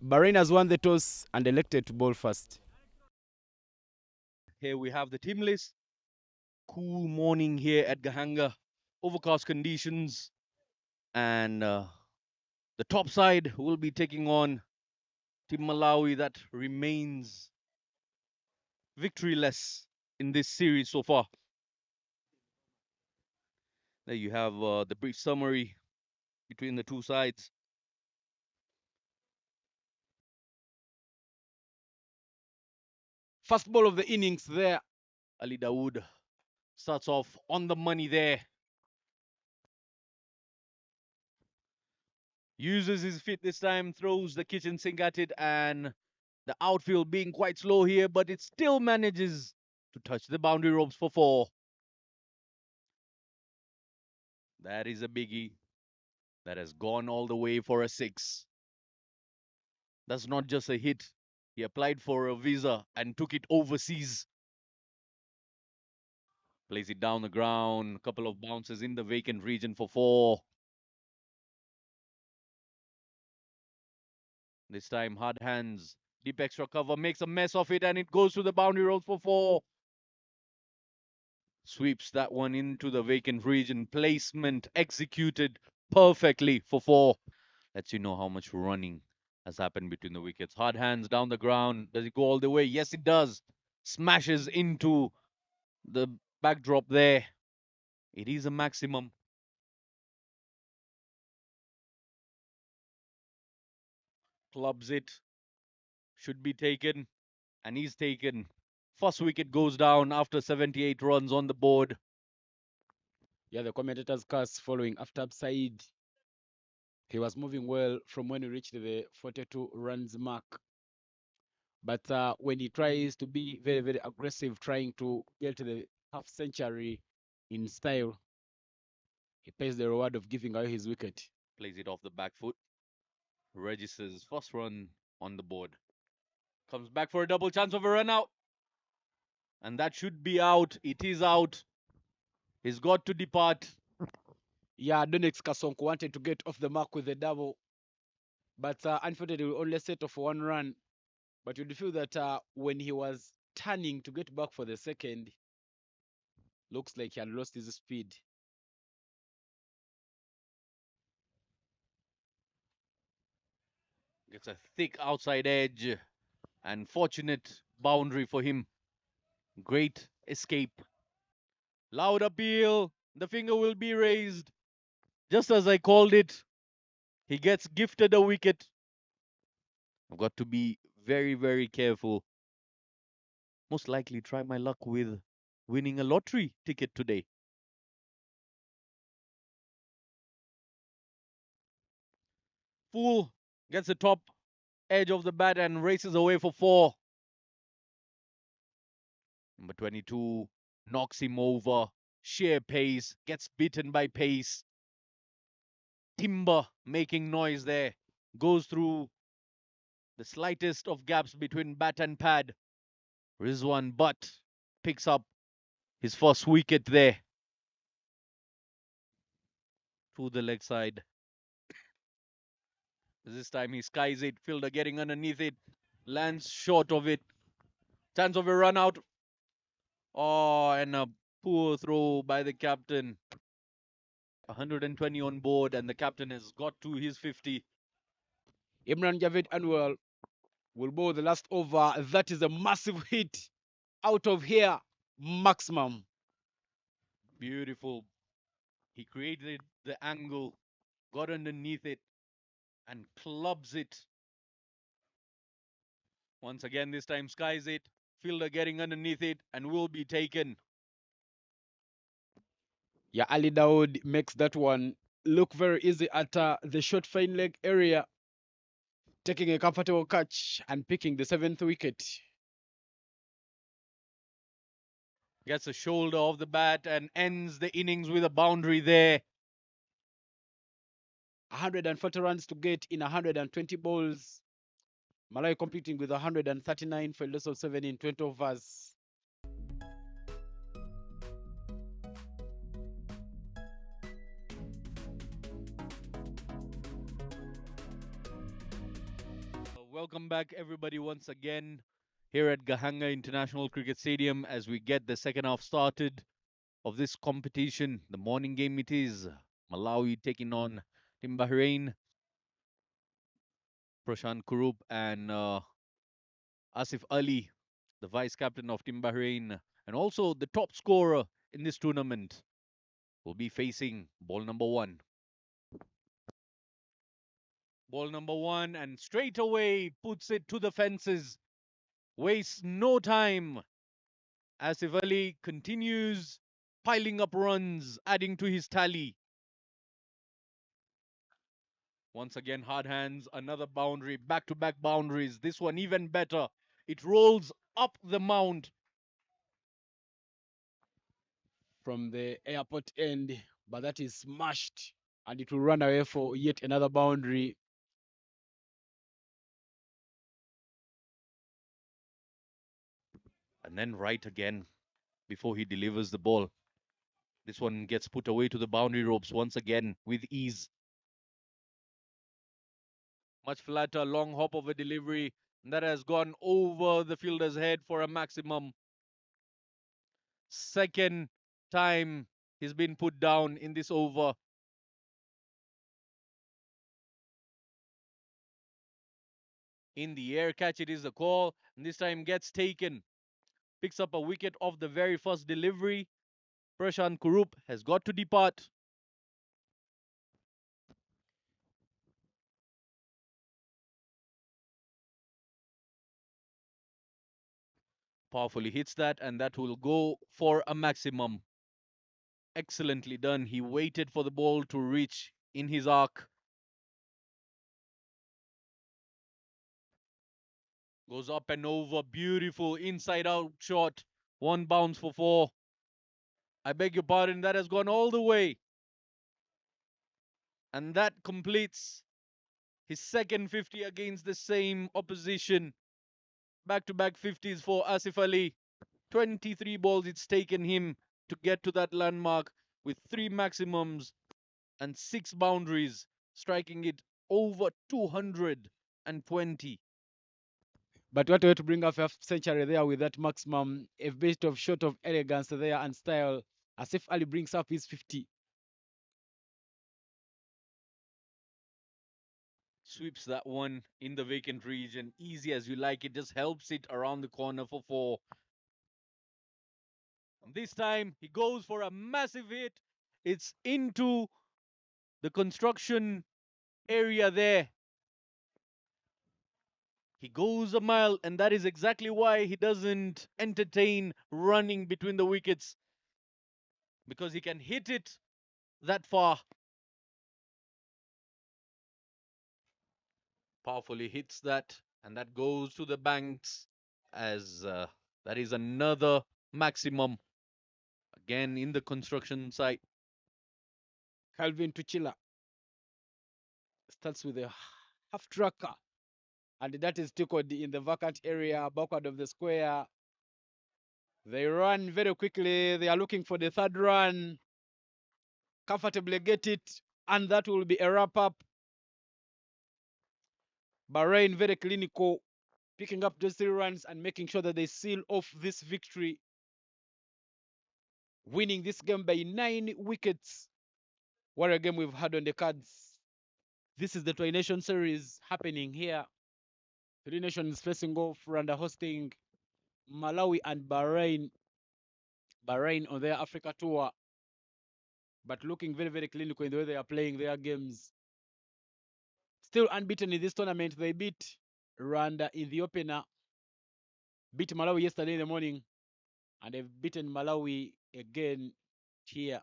Bahrain has won the toss and elected to bowl first. Here we have the team list. Cool morning here at Gahanga. Overcast conditions. And the top side will be taking on Team Malawi that remains victoryless in this series so far. There you have the brief summary between the two sides. First ball of the innings there. Ali Dawood starts off on the money there. Uses his feet this time, throws the kitchen sink at it, and the outfield being quite slow here, but it still manages to touch the boundary ropes for 4. That is a biggie. That has gone all the way for a 6. That's not just a hit. He applied for a visa and took it overseas. Plays it down the ground. A couple of bounces in the vacant region for 4. This time, hard hands. Deep extra cover makes a mess of it and it goes to the boundary ropes for 4. Sweeps that one into the vacant region. Placement executed perfectly for 4. Lets you know how much running has happened between the wickets. Hard hands down the ground. Does it go all the way? Yes, it does. Smashes into the backdrop there. It is a maximum. Clubs it. Should be taken. And he's taken. First wicket goes down after 78 runs on the board. Yeah, the commentators curse following Aftab Said. He was moving well from when he reached the 42 runs mark. But when he tries to be very, very aggressive, trying to get to the half century in style, he pays the reward of giving away his wicket. Plays it off the back foot. Registers first run on the board. Comes back for a double chance of a run out. And that should be out. It is out. He's got to depart. Yeah, Donix Kasonko wanted to get off the mark with a double, but unfortunately, we only settled for 1 run. But you'd feel that when he was turning to get back for the second, looks like he had lost his speed. Gets a thick outside edge. And fortunate boundary for him. Great escape. Loud appeal. The finger will be raised. Just as I called it, he gets gifted a wicket. I've got to be very, very careful. Most likely try my luck with winning a lottery ticket today. Fool gets the top edge of the bat and races away for 4. Number 22 knocks him over. Sheer pace, gets beaten by pace. Timber making noise there. Goes through the slightest of gaps between bat and pad. Rizwan Butt picks up his first wicket there. To the leg side. This time he skies it. Fielder getting underneath it. Lands short of it. Chance of a run out. Oh, and a poor throw by the captain. 120 on board, and the captain has got to his 50. Imran Javed Anwar will bowl the last over. That is a massive hit out of here. Maximum. Beautiful. He created the angle, got underneath it, and clubs it. Once again, this time skies it. Fielder getting underneath it and will be taken. Yeah, Ali Dawood makes that one look very easy at the short fine leg area, taking a comfortable catch and picking the 7th wicket. Gets a shoulder of the bat and ends the innings with a boundary there. 140 runs to get in 120 balls. Malawi competing with 139 for a loss of 7 in 20 overs. Welcome back, everybody, once again here at Gahanga International Cricket Stadium as we get the second half started of this competition. The morning game it is. Malawi taking on Team Bahrain. Prashant Kurup and Asif Ali, the vice captain of Team Bahrain, and also the top scorer in this tournament, will be facing ball number one. Ball number one, and straight away puts it to the fences. Wastes no time. Asif Ali continues piling up runs, adding to his tally. Once again, hard hands, another boundary, back to back boundaries. This one even better. It rolls up the mound. From the airport end, but that is smashed and it will run away for yet another boundary. And then right again before he delivers the ball. This one gets put away to the boundary ropes once again with ease. Much flatter, long hop of a delivery that has gone over the fielder's head for a maximum. Second time he's been put down in this over. In the air catch, it is the call, and this time gets taken. Picks up a wicket off the very first delivery. Prashant Kurup has got to depart. Powerfully hits that, and that will go for a maximum. Excellently done. He waited for the ball to reach in his arc. Goes up and over. Beautiful inside out shot. One bounce for four. I beg your pardon. That has gone all the way. And that completes his second 50 against the same opposition. Back to back 50s for Asif Ali. 23 balls it's taken him to get to that landmark with 3 maximums and 6 boundaries, striking it over 220. But what a way to bring up a century there with that maximum, a bit of shot of elegance there and style. As if Ali brings up his 50. Sweeps that one in the vacant region. Easy as you like. It just helps it around the corner for 4. And this time he goes for a massive hit. It's into the construction area there. He goes a mile, and that is exactly why he doesn't entertain running between the wickets, because he can hit it that far. Powerfully hits that, and that goes to the banks as that is another maximum. Again in the construction site. Calvin Tuchila starts with a half tracker, and that is tackled in the vacant area backward of the square. They run very quickly. They are looking for the third run. Comfortably get it, and that will be a wrap up. Bahrain very clinical, picking up those 3 runs and making sure that they seal off this victory, winning this game by 9 wickets. What a game we've had on the cards. This is the Tri Nation Series happening here. 3 nations facing off, Rwanda hosting Malawi and Bahrain. Bahrain on their Africa tour, but looking very, very clinical in the way they are playing their games. Still unbeaten in this tournament. They beat Rwanda in the opener, beat Malawi yesterday in the morning, and they've beaten Malawi again here.